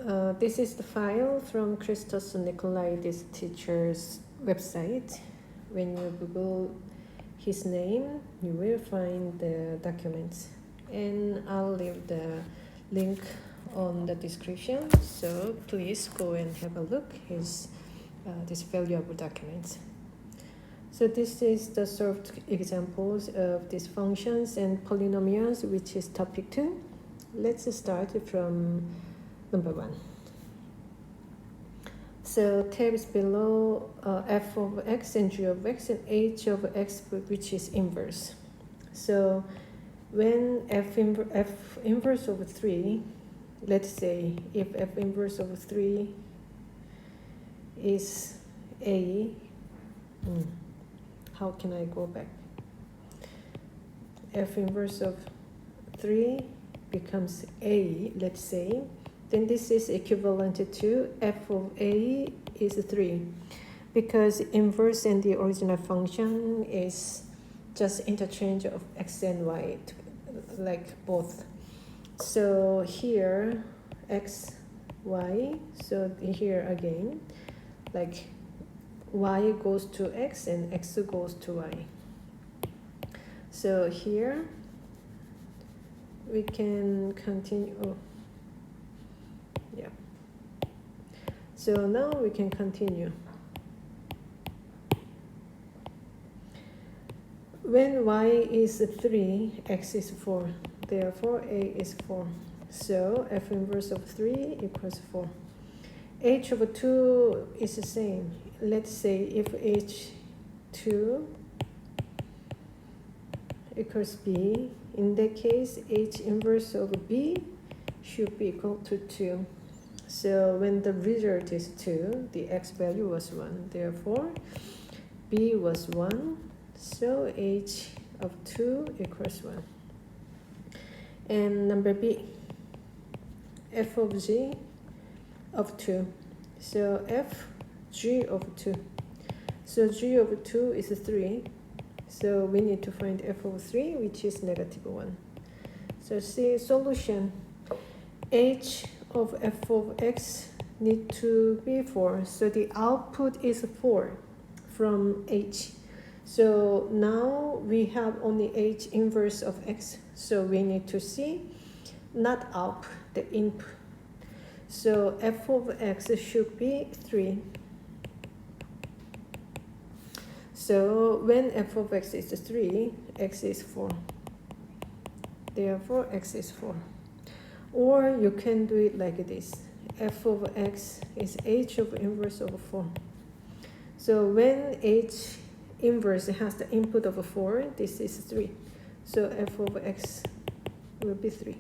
This is the file from Christos Nikolaidis teacher's website. When you Google his name, you will find the documents. And I'll leave the link on the description, so please go and have a look his this valuable documents. So this is the solved examples of these functions and polynomials, which is topic 2. Let's start from number 1. So tabs below f of x and g of x and h of x, which is inverse. So when f inverse of 3, let's say if f inverse of 3 is a, how can I go back? F inverse of 3 becomes a, let's say, then this is equivalent to f of a is 3, because inverse and the original function is just interchange of x and y, like both. So here x, y, so here again, like y goes to x and x goes to y. So here we can continue. So now we can continue. When y is 3, x is 4. Therefore, a is 4. So f inverse of 3 equals 4. H of 2 is the same. Let's say if h2 equals b, in that case, h inverse of b should be equal to 2. So when the result is 2, the x value was 1. Therefore, b was 1. So h of 2 equals 1. And number b, f of g of 2. So f g of 2. So g of 2 is 3. So we need to find f of 3, which is negative 1. So see solution. H of f of x need to be 4. So the output is 4 from h. So now we have only h inverse of x. So we need to see not output, the input. So f of x should be 3. So when f of x is 3, x is 4. Therefore, x is 4. Or you can do it like this. F of x is h of inverse of 4. So when h inverse has the input of 4, this is 3. So f of x will be 3,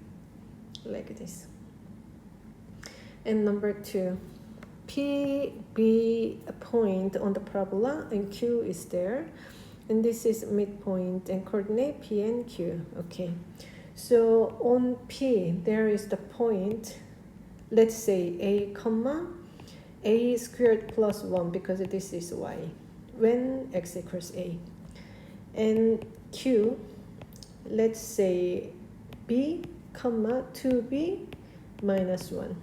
like this. And number 2, P be a point on the parabola and Q is there. And this is midpoint and coordinate P and Q. Okay. So on P, there is the point, let's say a comma, a squared plus 1, because this is y, when x equals a. And Q, let's say b, comma, 2b minus 1.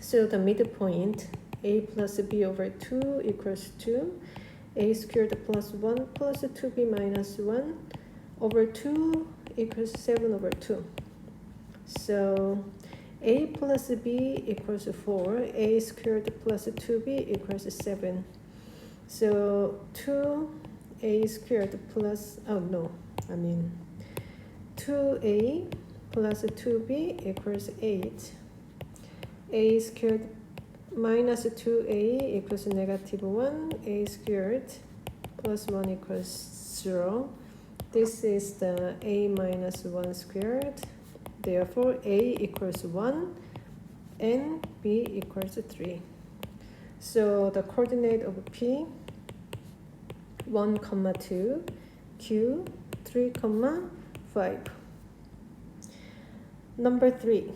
So the midpoint, a plus b over 2 equals 2, a squared plus 1 plus 2b minus 1 over 2 equals 7 over 2. So a plus b equals 4, a squared plus 2b equals 7. So 2a squared plus, 2a plus 2b equals 8. A squared minus 2a equals negative 1. A squared plus 1 equals 0. This is the a minus 1 squared. Therefore, a equals 1 and b equals 3. So the coordinate of p, 1, 2, q, 3, 5. Number 3,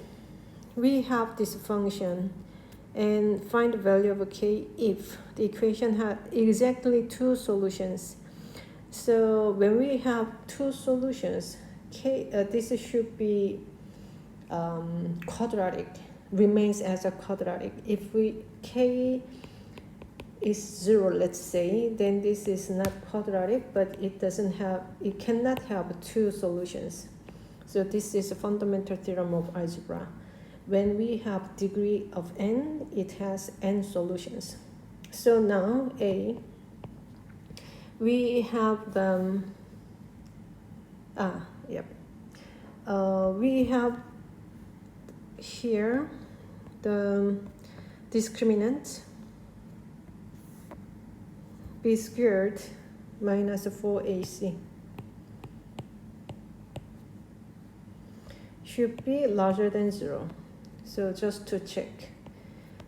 we have this function and find the value of k if the equation has exactly 2 solutions. So when we have 2 solutions, this should be quadratic. remains as a quadratic. If k is 0, let's say, then this is not quadratic, but it cannot have two solutions. So this is a fundamental theorem of algebra. When we have degree of n, it has n solutions. So now we have the we have here the discriminant b squared minus 4ac should be larger than 0. So just to check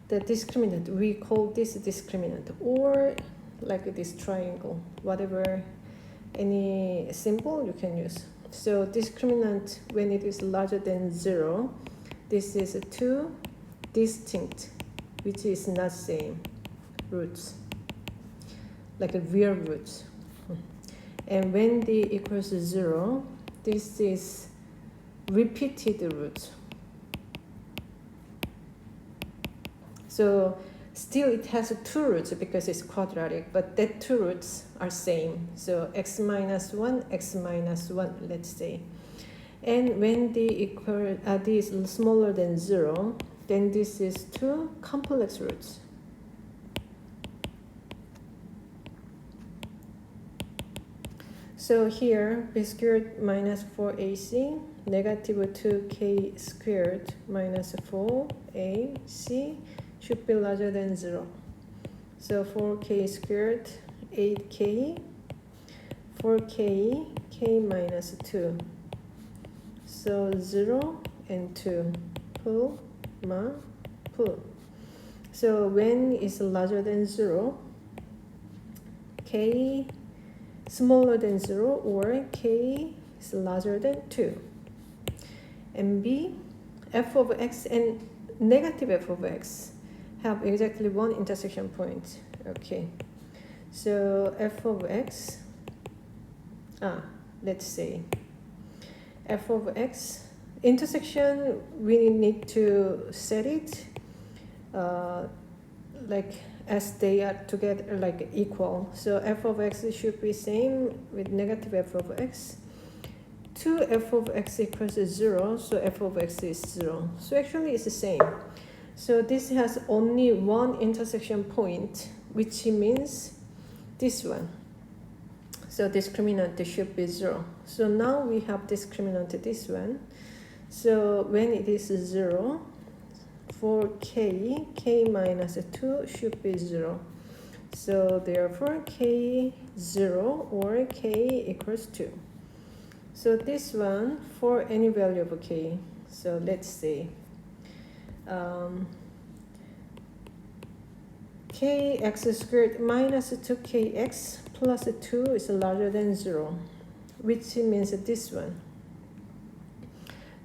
the discriminant, we call this discriminant, or like this triangle, whatever, any symbol you can use. So discriminant, when it is larger than 0, this is two distinct, which is not same, roots, like a real roots. And when d equals 0, this is repeated roots. So still it has two roots because it's quadratic, but the two roots are same. So x minus 1, x minus 1, let's say. And when d is smaller than 0, then this is two complex roots. So here, b squared minus 4ac, negative 2k squared minus 4ac should be larger than 0. So 4k squared, 8k, 4k, k minus 2. So 0 and 2, pull, pull. So when it's larger than 0, k smaller than 0, or k is larger than 2. And b, f of x and negative f of x have exactly one intersection point. Okay, so f of x, let's say f of x intersection, we need to set it like as they are together, like equal. So f of x should be same with negative f of x. 2 f of x equals 0, so f of x is 0. So actually it's the same. So this has only one intersection point, which means this one. So discriminant should be 0. So now we have discriminant this one. So when it is 0, for k minus 2 should be 0. So therefore k 0 or k equals 2. So this one for any value of k. So let's say kx squared minus 2kx plus 2 is larger than 0, which means this one.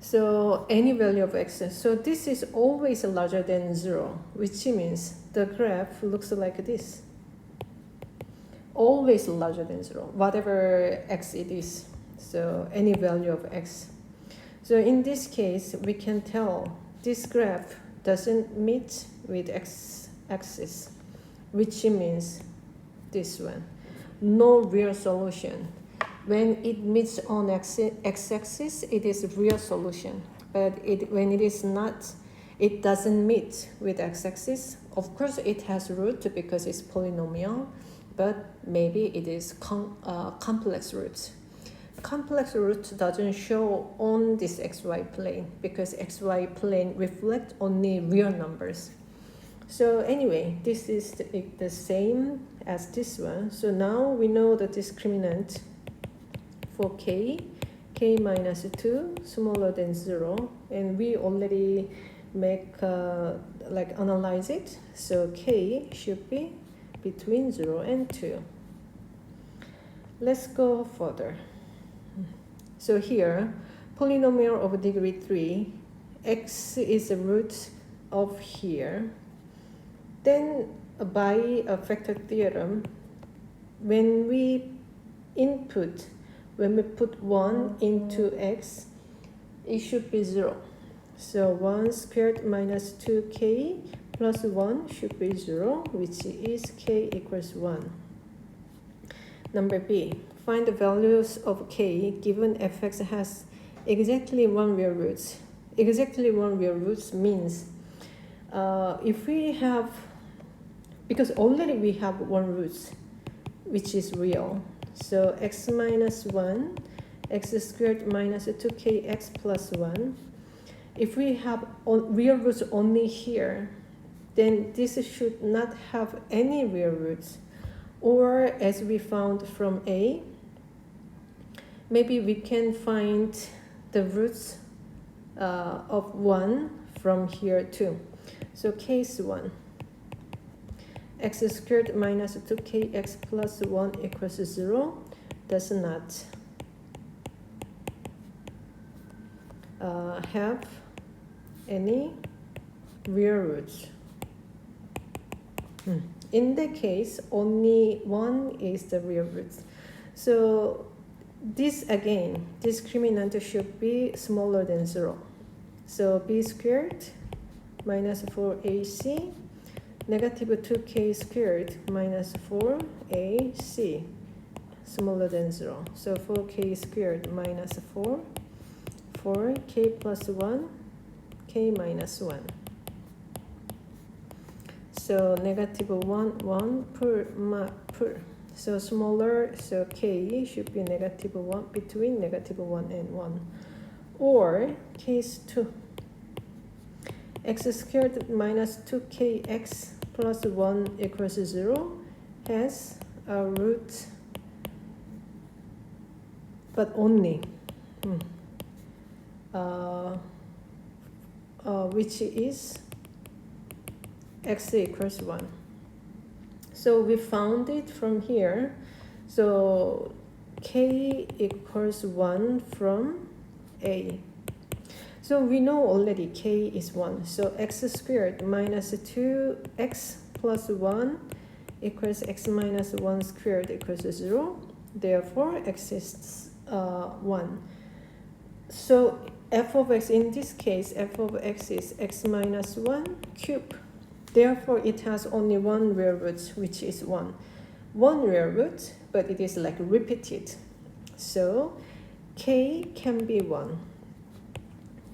So any value of x. So this is always larger than 0, which means the graph looks like this. Always larger than 0, whatever x it is. So any value of x. So in this case, we can tell this graph doesn't meet with x-axis, which means this one. No real solution. When it meets on x-axis, it is a real solution. But when it is not, it doesn't meet with x-axis. Of course, it has root because it's polynomial, but maybe it is complex roots. Complex root doesn't show on this xy plane because xy plane reflect only real numbers. So anyway, this is the same as this one. So now we know the discriminant for k minus 2 smaller than 0, and we already make analyze it. So k should be between 0 and 2. Let's go further. So here, polynomial of degree 3, x is a root of here. Then by a factor theorem, when we put 1 into x, it should be 0. So 1 squared minus 2k plus 1 should be 0, which is k equals 1. Number B, find the values of k given fx has exactly one real root. Exactly one real root means if we have, because already we have one root which is real, so x minus 1, x squared minus 2kx plus 1. If we have real roots only here, then this should not have any real roots. Or as we found from A, maybe we can find the roots of 1 from here too. So case 1, x squared minus 2kx plus 1 equals 0 does not have any real roots. In the case, only 1 is the real root. So this again, discriminant should be smaller than 0. So b squared minus 4ac, negative 2k squared minus 4ac, smaller than 0. So 4k squared minus 4, 4k plus 1, k minus 1. So negative 1, 1 per. So smaller, so k should be negative 1, between negative 1 and 1. Or case 2, x squared minus 2kx plus 1 equals 0 has a root, but only which is x equals 1. So we found it from here. So k equals 1 from A. So we know already k is 1. So x squared minus 2x plus 1 equals x minus 1 squared equals 0. Therefore, x is 1. So f of x, in this case, f of x is x minus 1 cubed. Therefore, it has only one real root, which is 1. One real root, but it is like repeated. So k can be 1.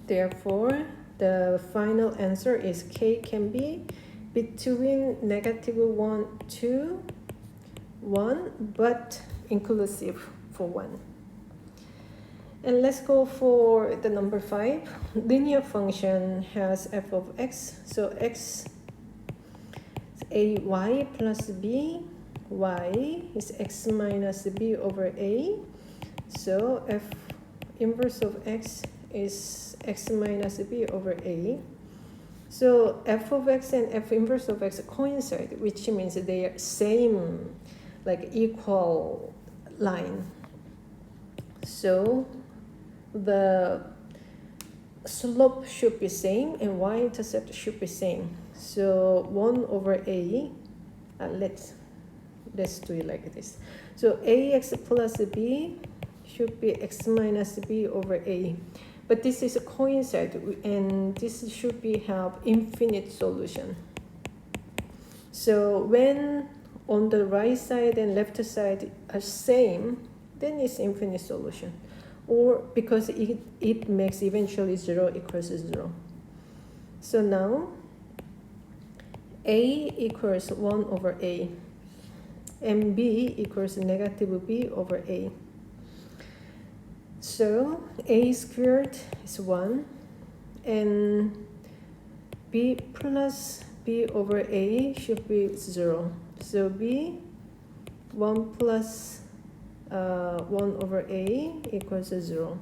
Therefore, the final answer is k can be between negative 1 to 1, but inclusive for 1. And let's go for the number 5. Linear function has f of x. So x is ay plus b. Y is x minus b over a. So f inverse of x is x minus b over a. So f of x and f inverse of x coincide, which means they are same, like equal line. So the slope should be same and y-intercept should be same. So 1 over a, let's do it like this. So ax plus b should be x minus b over a. But this is a coincide, and this should be have infinite solution. So when on the right side and left side are same, then it's infinite solution. Or because it makes eventually 0 equals 0. So now a equals 1 over a, and b equals negative b over a. So a squared is 1, and b plus b over a should be 0. So b 1 plus 1 over a equals 0.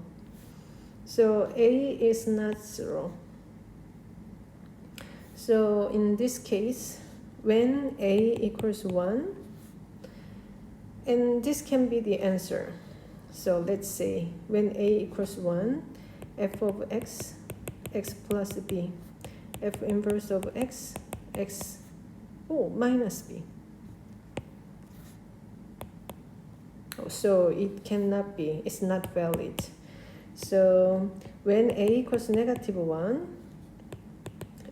So a is not 0. So in this case, when a equals 1, and this can be the answer. So let's say when a equals 1, f of x, x plus b, f inverse of x, x, minus b. So it cannot be, it's not valid. So when a equals negative 1,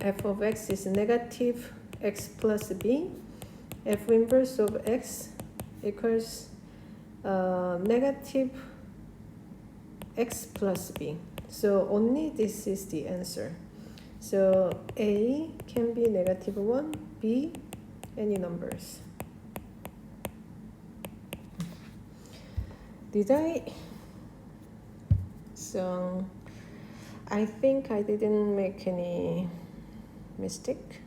f of x is negative x plus b. F inverse of x equals negative x plus b. So only this is the answer. So a can be negative 1, b any numbers. Did I? So I think I didn't make any mistake.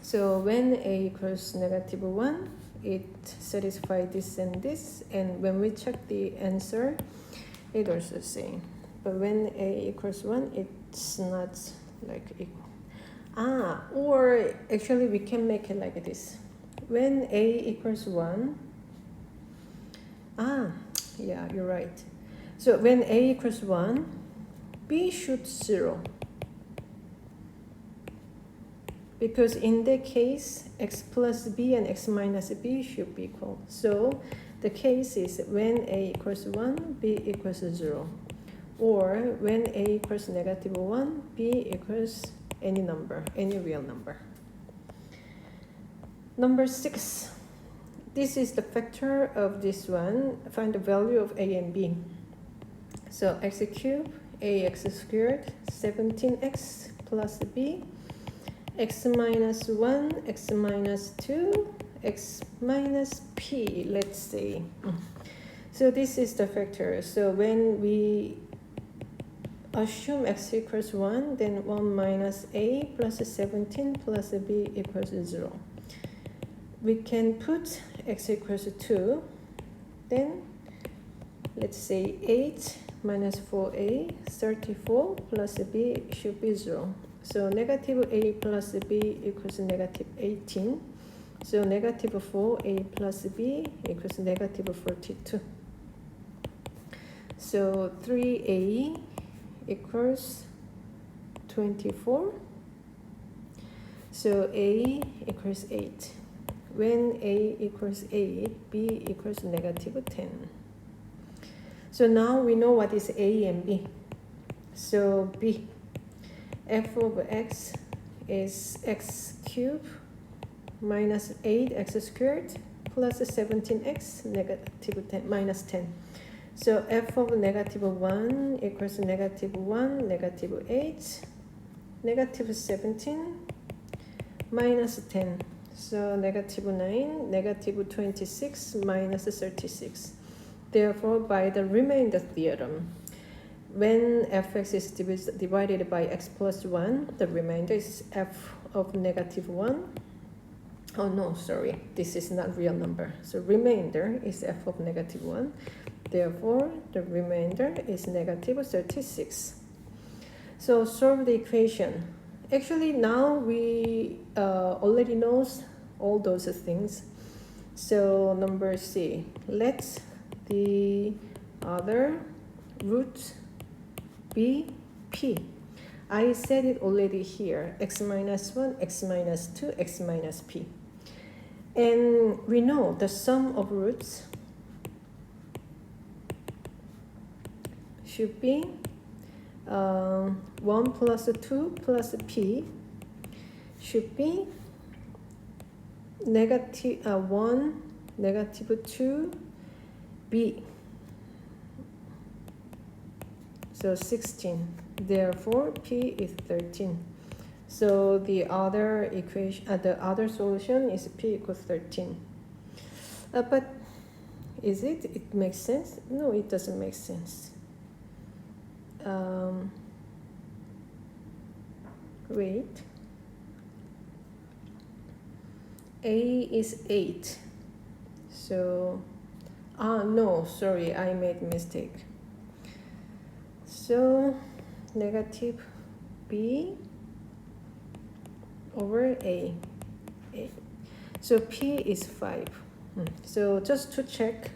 So when a equals negative 1, it satisfies this and this, and when we check the answer, it also the same. But when a equals 1, it's not like equal. Or actually we can make it like this. When a equals 1, yeah, you're right. So when a equals 1, b should 0. Because in that case, x plus b and x minus b should be equal. So the case is when a equals 1, b equals 0. Or when a equals negative 1, b equals any number, any real number. Number 6. This is the factor of this one. Find the value of a and b. So x cubed, ax squared, 17x plus b, x minus 1, x minus 2, x minus p, let's say. So this is the factor. So when we assume x equals 1, then 1 minus a plus 17 plus b equals 0. We can put x equals 2, then let's say 8 minus 4a, 34 plus b should be 0. So negative a plus b equals negative 18. So negative 4a plus b equals negative 42. So 3a equals 24. So a equals 8. When a equals a, b equals negative 10. So now we know what is a and b. So b, f of x is x cubed minus 8x squared plus 17x negative 10 minus 10. So f of negative 1 equals negative 1, negative 8, negative 17 minus 10. So negative 9, negative 26 minus 36. Therefore, by the remainder theorem, when fx is divided by x plus 1, the remainder is f of negative 1. Oh no, sorry, this is not real number. So remainder is f of negative 1. Therefore, the remainder is negative 36. So solve the equation. Actually, now we already know all those things. So number C, let the other root be p. I said it already here, x minus 1, x minus 2, x minus p. And we know the sum of roots should be 1 plus 2 plus p should be negative 1, negative 2, b. So 16. Therefore, p is 13. So the other equation, the other solution is p equals 13. But is it? It makes sense? No, it doesn't make sense. Wait. A is 8. So, no, sorry, I made a mistake. So, negative b over a. So p is 5. So just to check,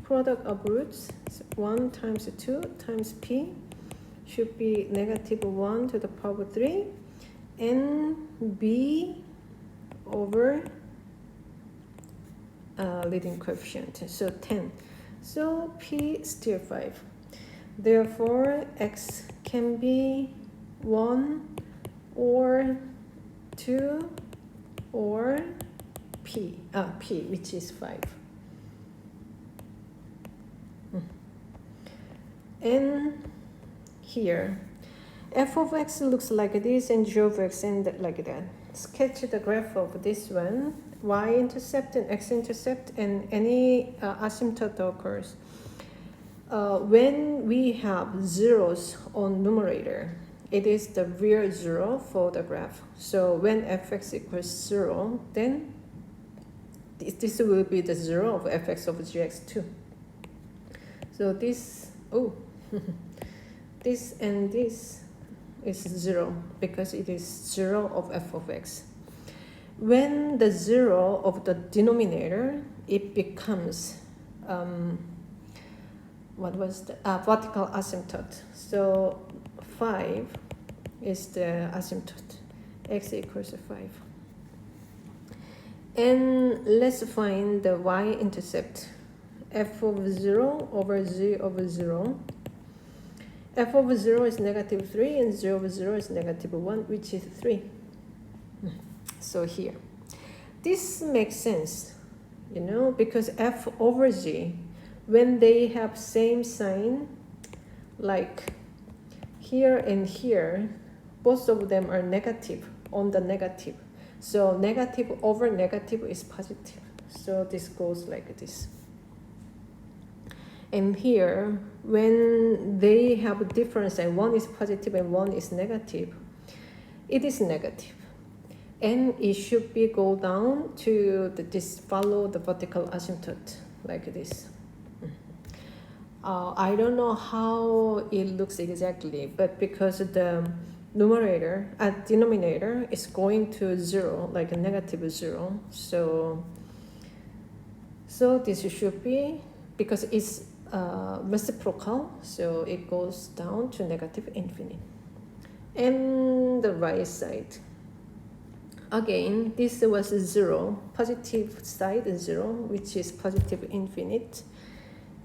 product of roots, 1 times 2 times p should be negative 1 to the power 3, and b over leading coefficient, so 10. So P still 5. Therefore, X can be 1 or 2 or P, which is 5. And here, f of x looks like this and g of x and like that. Sketch the graph of this one, y-intercept and x-intercept, and any asymptote occurs. When we have zeros on numerator, it is the real zero for the graph. So when fx equals 0, then this will be the 0 of fx of gx too. So this, this and this is 0 because it is 0 of f of x. When the 0 of the denominator, it becomes what was the vertical asymptote. So 5 is the asymptote, x equals 5. And let's find the y-intercept, f of 0 over z over 0. F of 0 is negative 3 and 0 over 0 is negative 1, which is 3. So here, this makes sense, you know, because f over z, when they have same sign, like here and here, both of them are negative on the negative. So negative over negative is positive. So this goes like this. And here, when they have a difference and one is positive and one is negative, it is negative. And it should be go down to this, follow the vertical asymptote like this. I don't know how it looks exactly, but because the numerator, denominator is going to 0, like a negative 0, so this should be, because it's reciprocal, so it goes down to negative infinite. And the right side, again, this was 0, positive side is 0, which is positive infinite,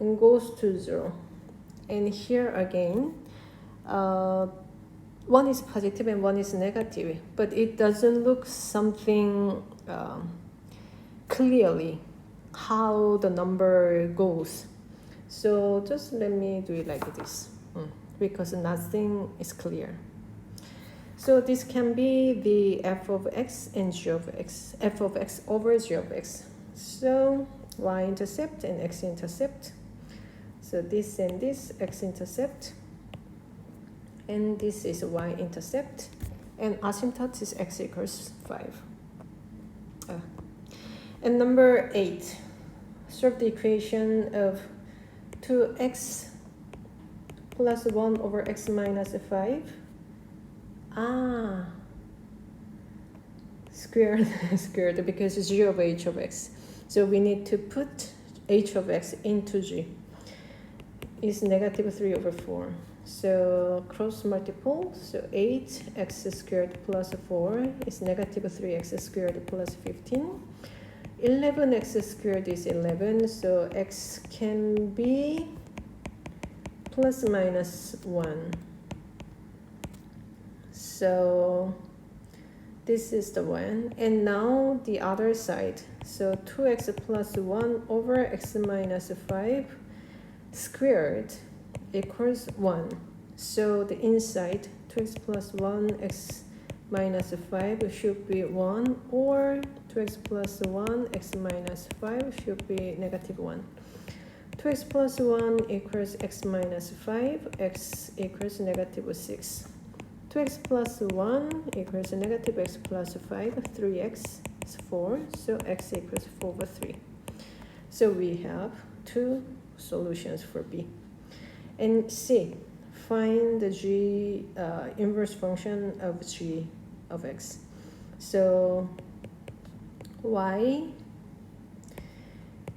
and goes to 0. And here again, one is positive and one is negative, but it doesn't look something clearly how the number goes. So just let me do it like this, because nothing is clear. So this can be the f of x and g of x, f of x over g of x. So y-intercept and x-intercept. So this and this, x-intercept. And this is y-intercept. And asymptote is x equals 5. And number 8, solve the equation of 2x plus 1 over x minus 5. Squared because it's g over h of x. So we need to put h of x into g. Is negative 3 over 4. So cross multiple, so 8x squared plus 4 is negative 3x squared plus 15. 11x squared is 11, so x can be plus minus 1. So this is the one. And now the other side. So 2x plus 1 over x minus 5 squared equals 1. So the inside, 2x plus 1, x minus 5 should be 1, or 2x plus 1, x minus 5 should be negative 1. 2x plus 1 equals x minus 5, x equals negative 6. 2x plus 1 equals negative x plus 5, 3x is 4, so x equals 4 over 3. So we have two solutions for B. And C, find the g inverse function of g of x. So y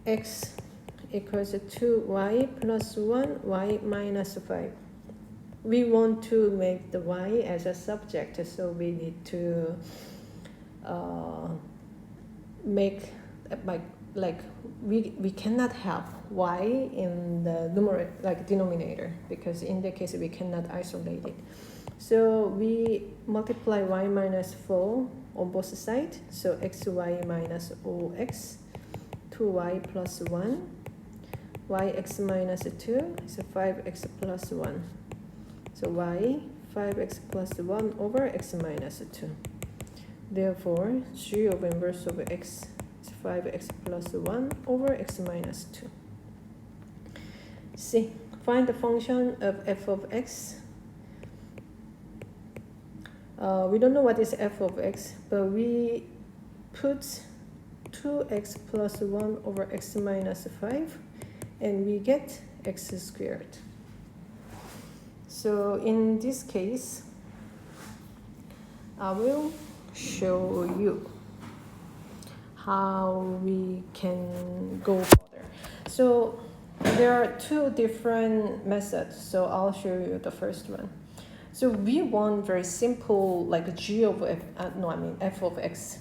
x equals 2y plus 1, y minus 5. We want to make the y as a subject, so we need to make like we cannot have y in the numerator, like denominator, because in that case we cannot isolate it. So we multiply y minus 4 on both sides. So xy minus ox, 2y plus 1, yx minus 2 is 5x plus 1. So y 5x plus 1 over x minus 2. Therefore, g of inverse of x is 5x plus 1 over x minus 2. C. Find the function of f of x. We don't know what is f of x, but we put 2x plus 1 over x minus 5, and we get x squared. So in this case, I will show you how we can go further. So there are two different methods, so I'll show you the first one. So we want very simple, like g of f, f of x.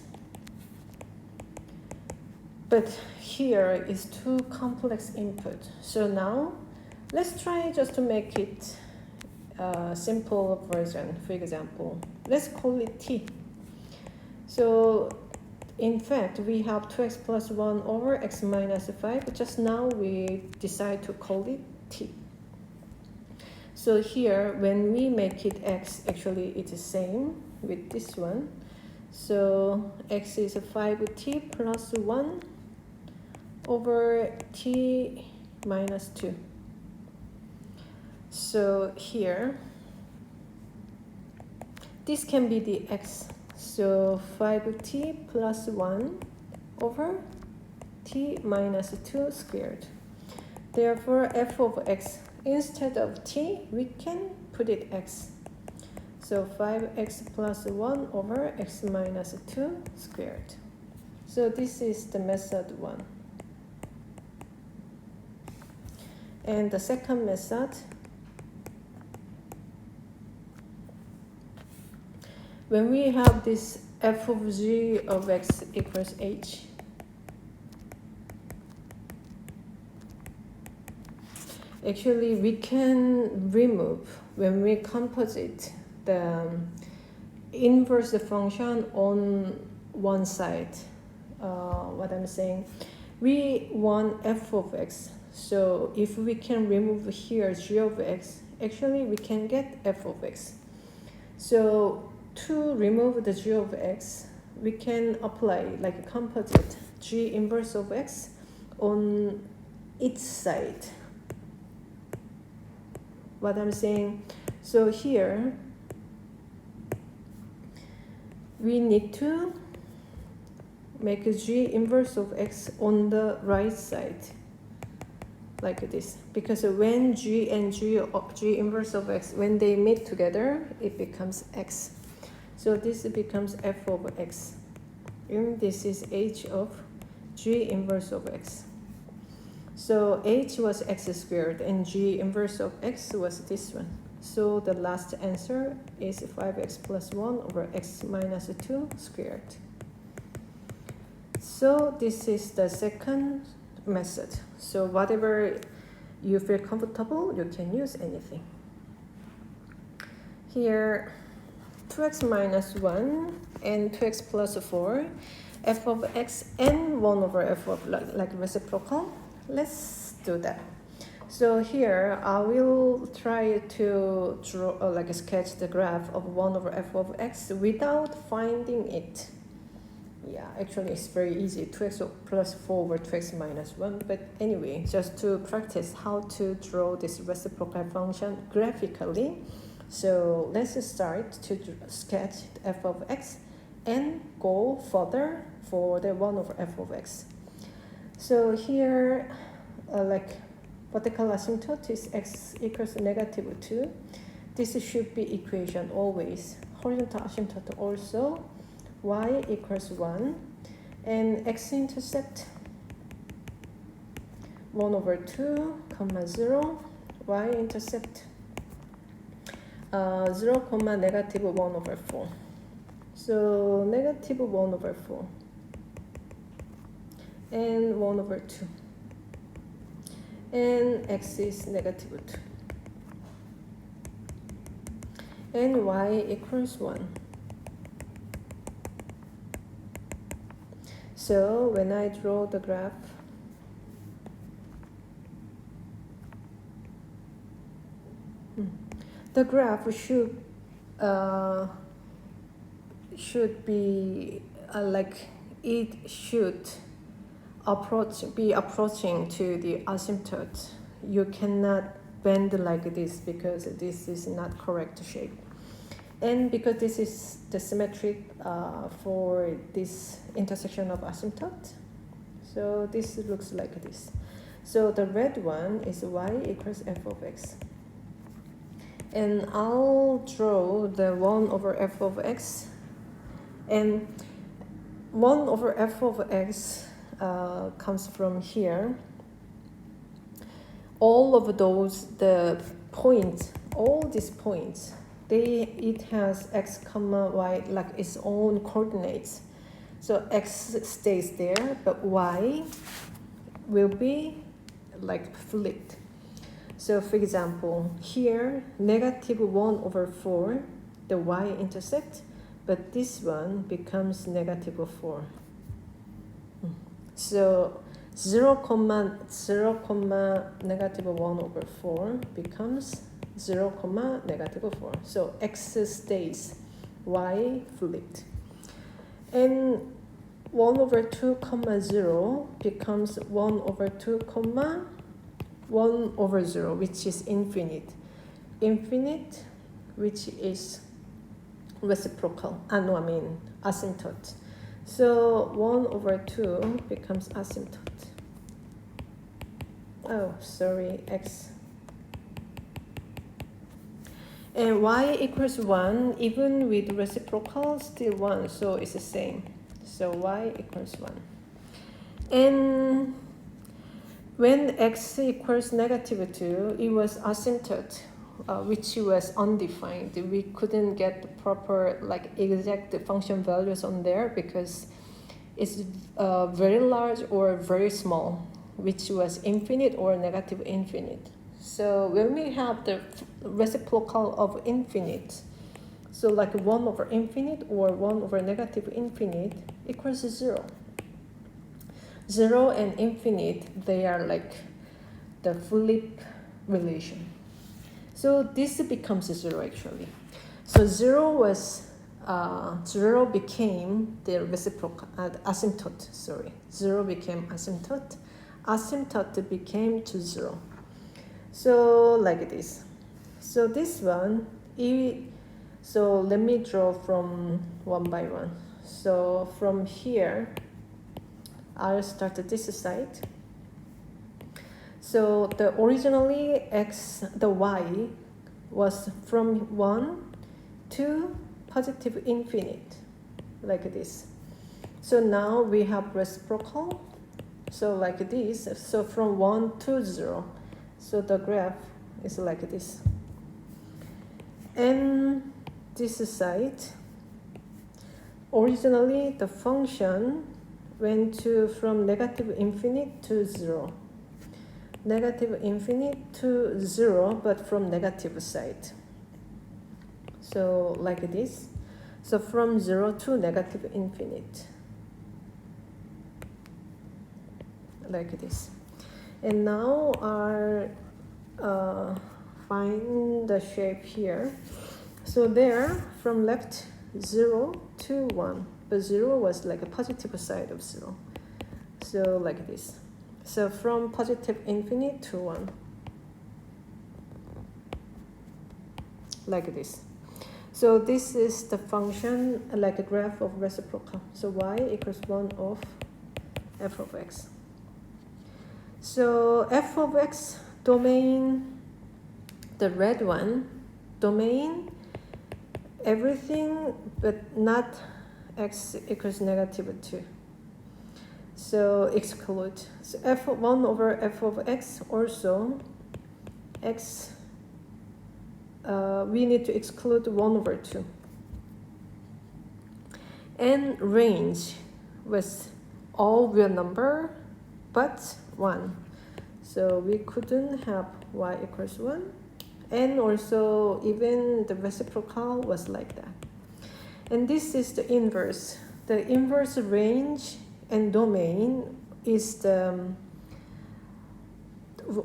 But here is too complex input. So now let's try just to make it a simple version. For example, let's call it t. So in fact, we have 2x plus 1 over x minus 5. Just now we decide to call it t. So here, when we make it x, actually it's the same with this one. So x is 5t plus 1 over t minus 2. So here, this can be the x. So 5t plus 1 over t minus 2 squared. Therefore, f of x, instead of t, we can put it x. So 5x plus 1 over x minus 2 squared. So this is the method 1. And the second method, when we have this f of g of x equals h, actually we can remove, when we composite the inverse function on one side. What I'm saying, we want f of x. So if we can remove here g of x, actually we can get f of x. So to remove the g of x, we can apply like a composite g inverse of x on each side. What I'm saying, so here we need to make a g inverse of x on the right side, like this, because when g and g inverse of x, when they meet together, it becomes x. So this becomes f of x, and this is h of g inverse of x. So h was x squared, and g inverse of x was this one. So the last answer is 5x plus 1 over x minus 2 squared. So this is the second method. So whatever you feel comfortable, you can use anything. Here, 2x minus 1 and 2x plus 4, f of x and 1 over f of like reciprocal. Let's do that. So here I will try to draw like sketch the graph of 1 over f of x without finding it. Yeah, actually it's very easy, 2x plus 4 over 2x minus 1. But anyway, just to practice how to draw this reciprocal function graphically. So let's start to sketch f of x and go further for the 1 over f of x. So here, like vertical asymptote is x equals negative 2. This should be equation always. Horizontal asymptote also, y equals 1. And x-intercept 1 over 2, comma 0. Y-intercept 0, comma negative 1 over 4. So negative 1 over 4. and 1 over 2. And x is negative 2. And y equals 1. So when I draw the graph, the graph should be like it should be approaching to the asymptote. You cannot bend like this because this is not correct shape. And because this is the symmetric for this intersection of asymptote, so this looks like this. So the red one is y equals f of x. And I'll draw the 1 over f of x. And 1 over f of x comes from here. All of those, the points, all these points, it has x comma y like its own coordinates. So x stays there, but y will be like flipped. So for example, here, negative 1 over 4, the y-intercept, but this one becomes negative 4. So 0, negative 1 over 4 becomes 0, negative 4. So x stays, y flipped. And 1 over 2, 0 becomes 1 over 2, 1 over 0, which is infinite. Infinite, which is reciprocal. Asymptote. So 1 over 2 becomes asymptote. Oh, sorry, x. And y equals 1, even with reciprocal, still 1, so it's the same. So y equals 1. And when x equals negative 2, it was asymptote, which was undefined. We couldn't get the proper, like, exact function values on there because it's very large or very small, which was infinite or negative infinite. So when we have the reciprocal of infinite, so like 1 over infinite or 1 over negative infinite equals 0. 0 and infinite, they are like the flip relation. So this becomes 0 actually. So 0 became the reciprocal, asymptote, sorry. 0 became asymptote. Asymptote became to 0. So like this. So this one, so let me draw from one by one. So from here, I'll start at this side. So the originally the y was from 1 to positive infinite, like this. So now we have reciprocal, so like this. So from 1 to 0. So the graph is like this. And this side, originally the function went from negative infinite to 0. Negative infinite to 0, but from negative side. So like this. So from 0 to negative infinite. Like this. And now I'll find the shape here. So there, from left, 0 to 1. But 0 was like a positive side of 0. So like this. So from positive infinite to 1. Like this. So this is the function, like a graph of reciprocal. So y equals 1 of f of x. So f of x domain, the red one, domain, everything but not x equals negative 2. So exclude. So f1 over f of x also, x, we need to exclude 1 over 2. And range was all real number but 1. So we couldn't have y equals 1. And also even the reciprocal was like that. And this is the inverse. The inverse range and domain is the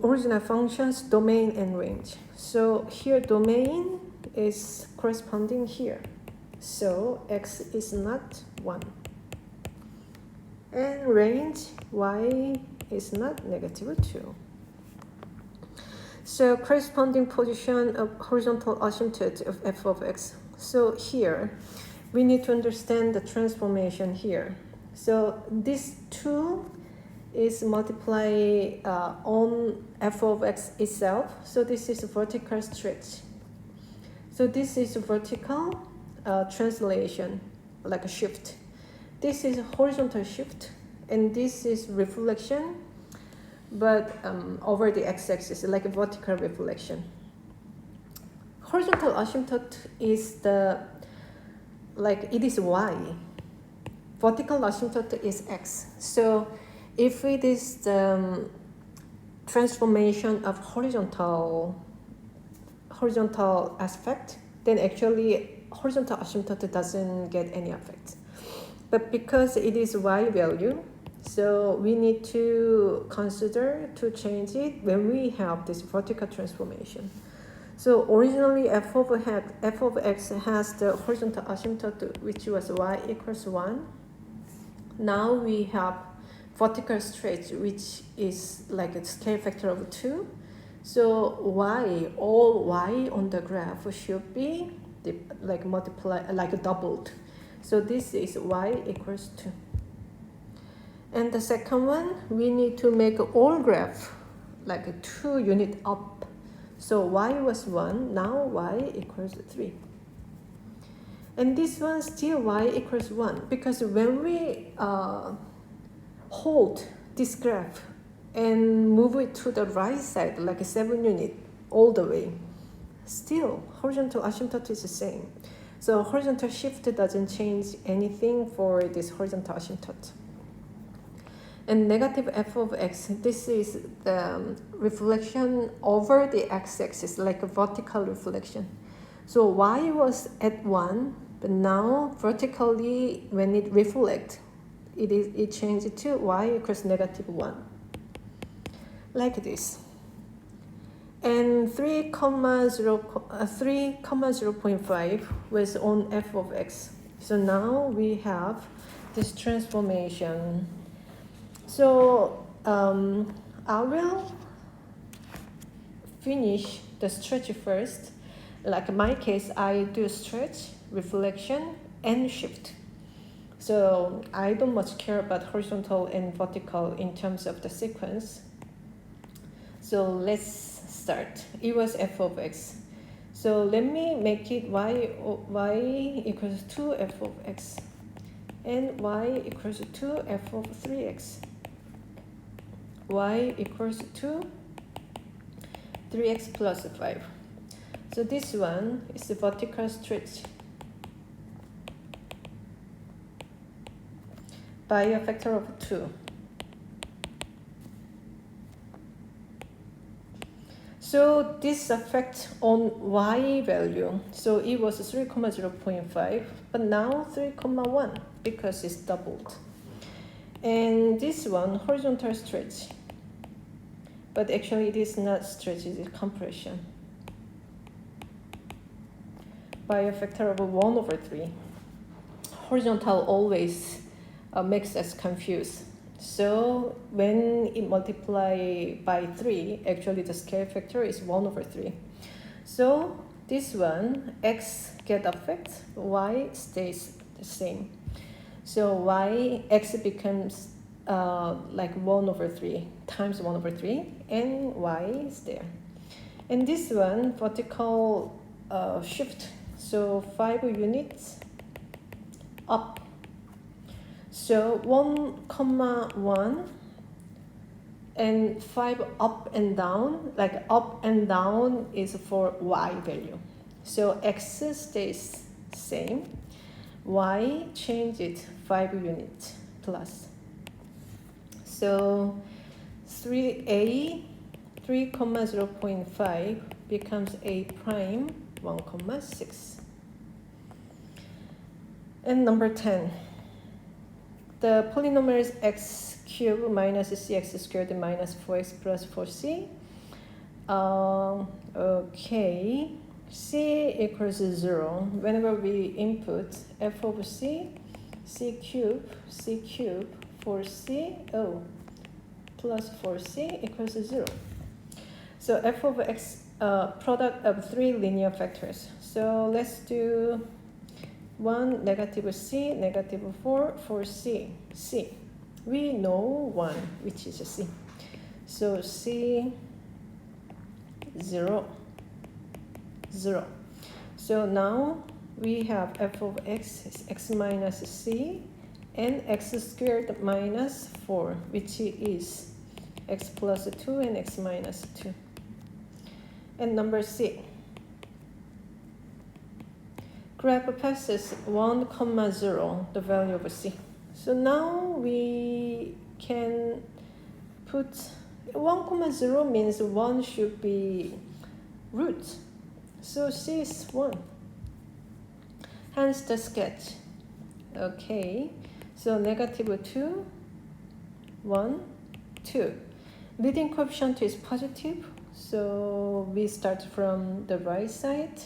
original functions, domain and range. So here domain is corresponding here. So x is not 1. And range y is not -2. So corresponding position of horizontal asymptote of f of x. So here we need to understand the transformation here. So this 2 is multiply on f of x itself. So this is a vertical stretch. So this is a vertical translation, like a shift. This is a horizontal shift, and this is reflection, but over the x-axis, like a vertical reflection. Horizontal asymptote is it is y. Vertical asymptote is x. So if it is the transformation of horizontal aspect, then actually horizontal asymptote doesn't get any effect. But because it is y value, so we need to consider to change it when we have this vertical transformation. So originally f of x has the horizontal asymptote, which was y equals 1. Now we have vertical stretch, which is like a scale factor of 2. So all y on the graph should be doubled. So this is y equals 2. And the second one, we need to make all graph like a 2 unit up. So y was 1, now y equals 3. And this one still y equals 1, because when we hold this graph and move it to the right side, like a 7 unit all the way, still horizontal asymptote is the same. So horizontal shift doesn't change anything for this horizontal asymptote. And negative f of x, this is the reflection over the x-axis, like a vertical reflection. So y was at 1, but now vertically when it reflects, it changes to y equals -1. Like this. And 3,0.5 was on f of x. So now we have this transformation. So I will finish the stretch first. Like in my case, I do stretch, reflection, and shift. So I don't much care about horizontal and vertical in terms of the sequence. So let's start. It was f of x. So let me make it y equals 2 f of x. And y equals 2 f of 3x. Y equals to 3x plus 5. So this one is the vertical stretch by a factor of 2. So this effect on y value, so it was 3,0.5, but now 3,1 because it's doubled. And this one, horizontal stretch, but actually it is not stretch, it is compression by a factor of 1/3. Horizontal always makes us confused. So when it multiplies by 3, actually the scale factor is 1/3. So this one, x get affected, y stays the same. So x becomes like 1/3 times 1/3, and y is there. And this one, vertical shift, so 5 units up. So 1,1 and 5 up and down, like up and down is for y value. So x stays same, y change it 5 units plus. So 3a 3 comma 0.5 becomes a prime 1 comma 6. And number 10, the polynomial is x cubed minus cx squared minus 4x plus 4c. Okay, c equals 0. Whenever we input f of c cube 4c plus 4c equals 0. So f of x, product of 3 linear factors. So let's do 1 negative c negative 4 c. We know 1, which is a c. So c 0. So now we have f of x is x minus c and x squared minus 4, which is x plus 2 and x minus 2. And number c, graph passes 1 comma 0, the value of c. So now we can put 1 comma 0 means 1 should be root. So c is 1. Hence the sketch. Okay, so negative 2, 1, 2. Leading coefficient is positive, so we start from the right side,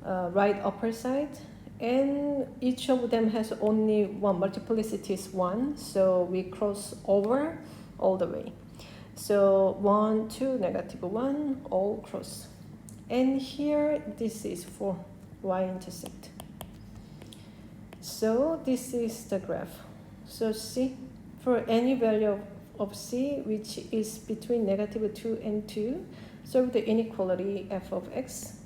right upper side, and each of them has only one, multiplicity is 1, so we cross over all the way. So 1, 2, negative 1, all cross. And here this is for y-intercept. So this is the graph. So c, for any value of c which is between negative 2 and 2, solve the inequality f of x.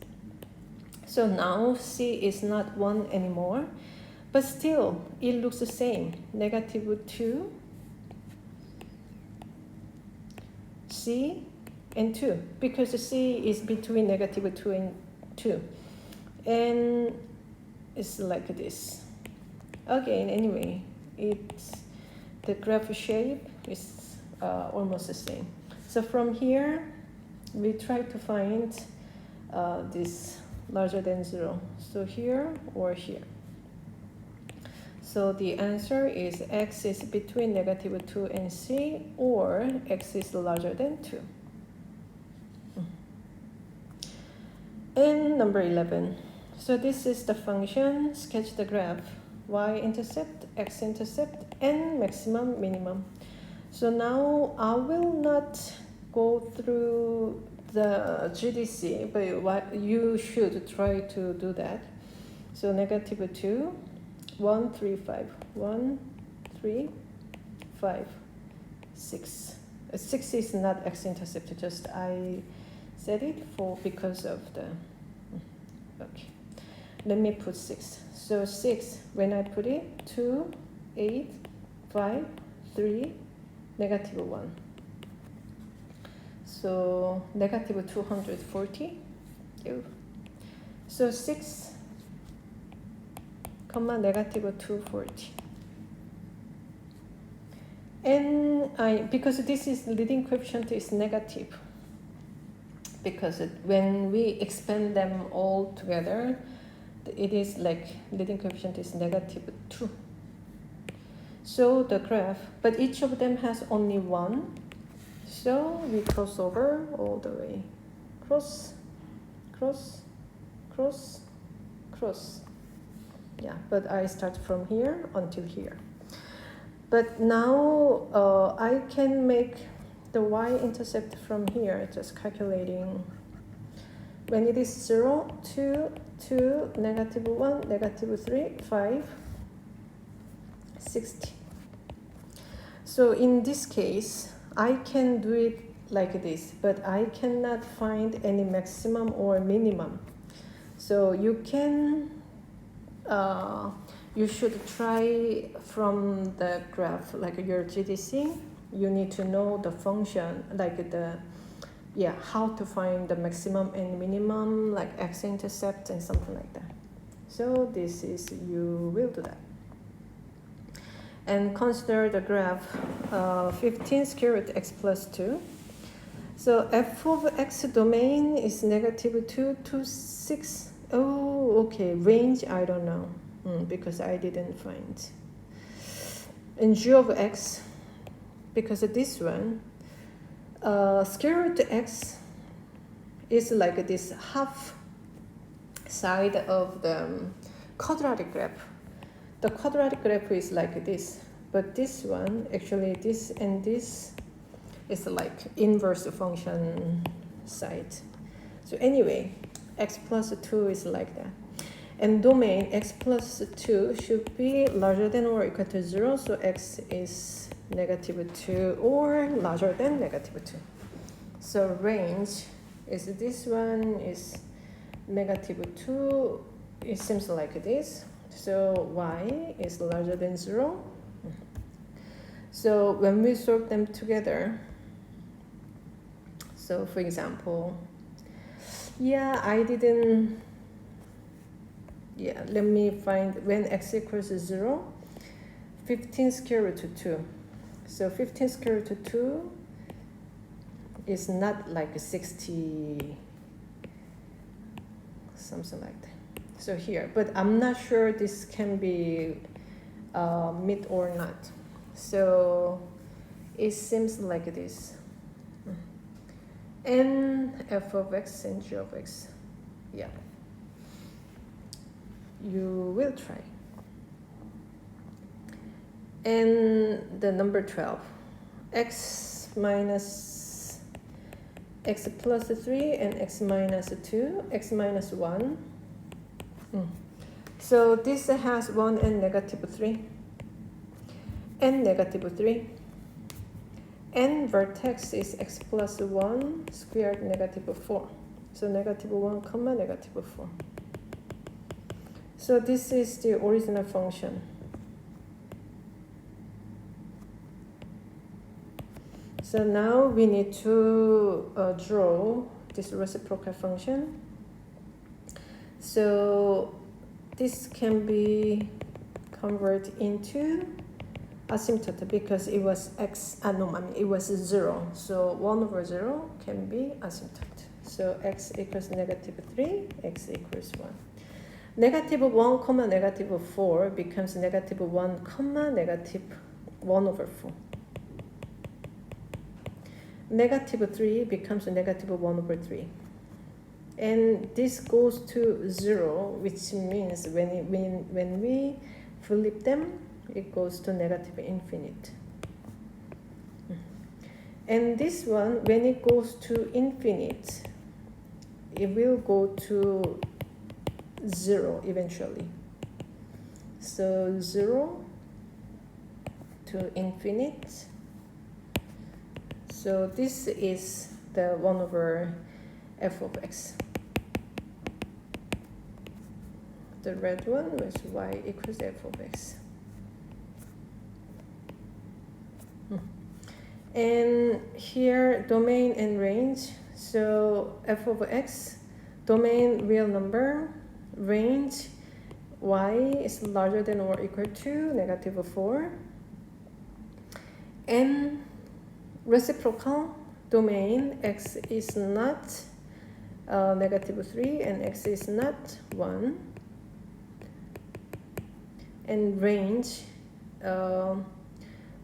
So now c is not 1 anymore, but still it looks the same. Negative 2, c, and 2, because c is between negative 2 and 2. And it's like this. Again, anyway, it's the graph shape is almost the same. So from here, we try to find this larger than 0. So here or here. So the answer is x is between negative 2 and c, or x is larger than 2. And number 11. So this is the function, sketch the graph, y-intercept, x-intercept, and maximum, minimum. So now I will not go through the GDC, but what you should try to do that. So negative 2, 1, 3, 5, 1, 3, 5, 6. 6 is not x-intercept, just I said it for because of the, okay. Let me put 6. So 6, when I put it, 2, 8, 5, 3, negative 1. So negative 240. So 6, comma negative 240. And because this is leading coefficient is negative, because when we expand them all together, it is like leading coefficient is negative 2. So the graph, but each of them has only 1. So we cross over all the way. Cross, cross, cross, cross. Yeah, but I start from here until here. But now I can make the y-intercept from here, just calculating. When it is 0, 2, 2, negative 1, negative 3, 5, 60. So in this case, I can do it like this, but I cannot find any maximum or minimum. So you can, you should try from the graph, like your GDC. You need to know the function, like the, yeah, how to find the maximum and minimum, like x-intercept and something like that. So this is, you will do that. And consider the graph 15 square root x plus 2. So f of x domain is negative 2 to 6. Oh, okay. Range, I don't know, because I didn't find. And g of x, because of this one, square root x is like this half side of the quadratic graph. The quadratic graph is like this, but this one, actually this and this is like inverse function side. So anyway, x plus 2 is like that. And domain x plus 2 should be larger than or equal to 0, so x is negative 2 or larger than negative 2. So range is this one is negative 2, it seems like this. So y is larger than 0. So when we solve them together, so for example, let me find when x equals 0, 15 square root of 2. So 15 square root of 2 is not like 60, something like that. So here, but I'm not sure this can be meet or not. So it seems like this. And f of x and g of x. Yeah. You will try. And the number 12. X minus x plus 3 and x minus 2, x minus 1. So this has 1 and negative 3. And negative 3. And vertex is x plus 1 squared negative 4. So negative 1 comma negative 4. So this is the original function. So now we need to draw this reciprocal function. So this can be converted into asymptote because it was it was 0. So 1 over 0 can be asymptote. So x equals negative 3, x equals 1. Negative 1 comma negative 4 becomes negative 1 comma negative 1 over 4. Negative 3 becomes negative 1 over 3. And this goes to 0, which means when we flip them, it goes to negative infinite. And this one, when it goes to infinite, it will go to 0 eventually. So 0 to infinite. So this is the 1 over f of x. The red one was y equals f of x. And here domain and range. So f of x, domain real number, range y is larger than or equal to negative 4. And reciprocal domain, x is not negative 3 and x is not 1. And range,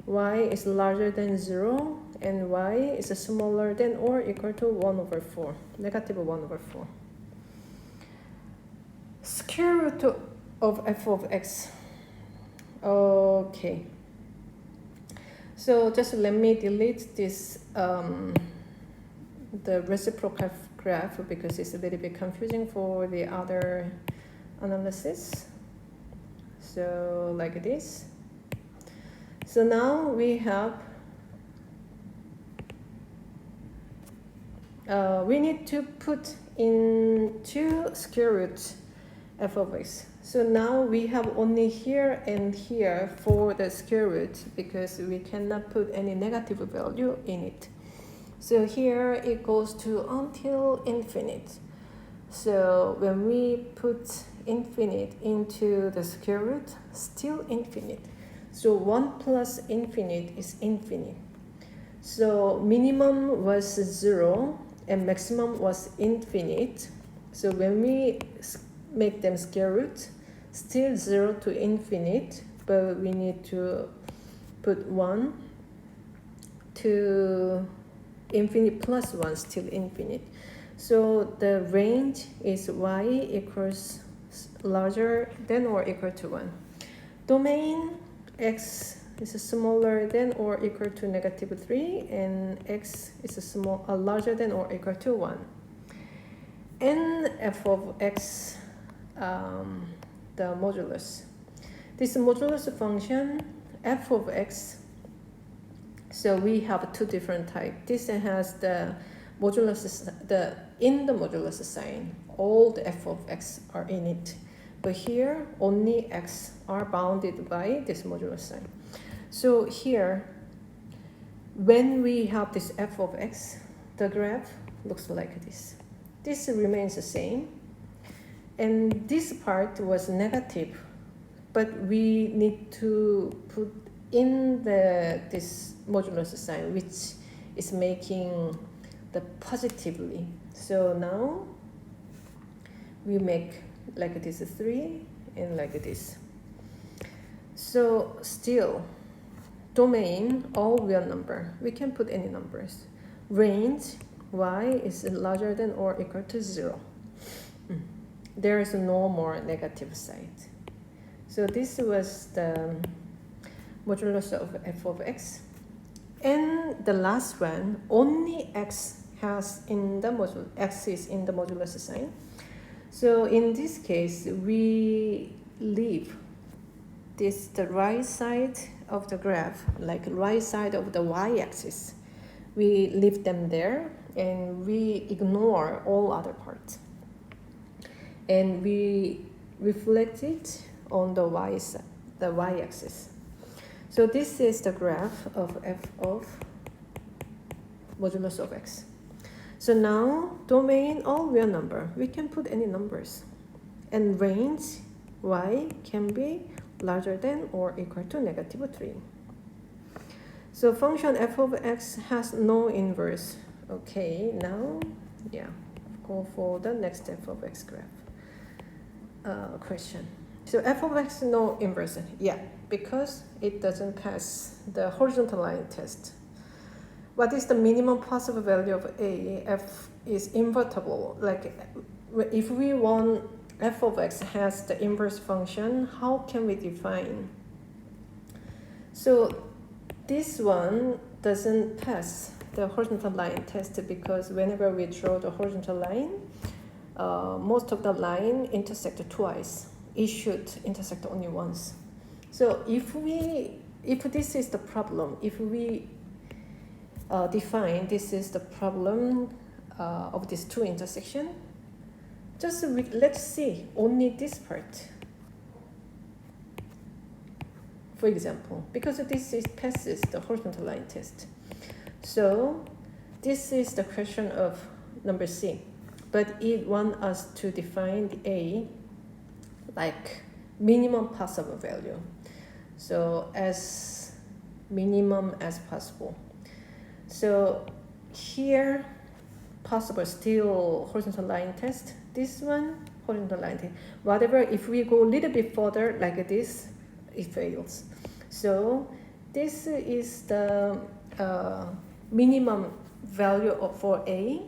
y is larger than 0 and y is smaller than or equal to 1 over 4, negative 1 over 4. Square root of f of x. Okay. So just let me delete this, the reciprocal graph because it's a little bit confusing for the other analysis. So like this. So now we have, we need to put in 2 square root f of x. So now we have only here and here for the square root because we cannot put any negative value in it. So here it goes to until infinite. So when we put infinite into the square root, still infinite. So 1 plus infinite is infinite. So minimum was 0 and maximum was infinite. So when we make them square root, still 0 to infinite, but we need to put 1 to infinite plus 1, still infinite. So the range is y equals larger than or equal to 1. Domain x is smaller than or equal to -3, and x is larger than or equal to 1. And f of x, the modulus. This modulus function, f of x, so we have two different types. This has the modulus, in the modulus sign, all the f of x are in it. But here, only x are bounded by this modulus sign. So here, when we have this f of x, the graph looks like this. This remains the same. And this part was negative, but we need to put in this modulus sign, which is making the positively. So now we make like this 3 and like this. So still, domain, all real number. We can put any numbers. Range, y is larger than or equal to 0. There is no more negative side. So this was the modulus of f of x. And the last one, only x has in the modulus, x is in the modulus sign. So in this case, we leave this, the right side of the graph, like right side of the y-axis. We leave them there and we ignore all other parts. And we reflect it on the y-axis. So this is the graph of f of modulus of x. So now, domain, all real number. We can put any numbers. And range, y, can be larger than or equal to -3. So function f of x has no inverse. Okay, now, yeah, go for the next f of x graph question. So f of x, no inverse. Yeah, because it doesn't pass the horizontal line test. What is the minimum possible value of a? F is invertible. Like if we want f of x has the inverse function, how can we define? So this one doesn't pass the horizontal line test because whenever we draw the horizontal line, most of the line intersect twice. It should intersect only once. So if this is the problem, if we define this is the problem of these two intersections, just let's see only this part. For example, because this passes the horizontal line test. So this is the question of number C. But it wants us to define the A like minimum possible value. So as minimum as possible. So here, possible still horizontal line test. This one, horizontal line test. Whatever, if we go a little bit further like this, it fails. So this is the minimum value for A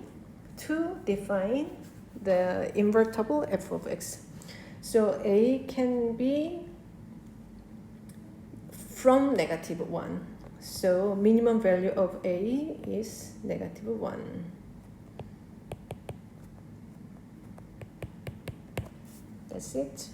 to define the invertible f of x. So A can be from -1. So minimum value of A is -1. That's it.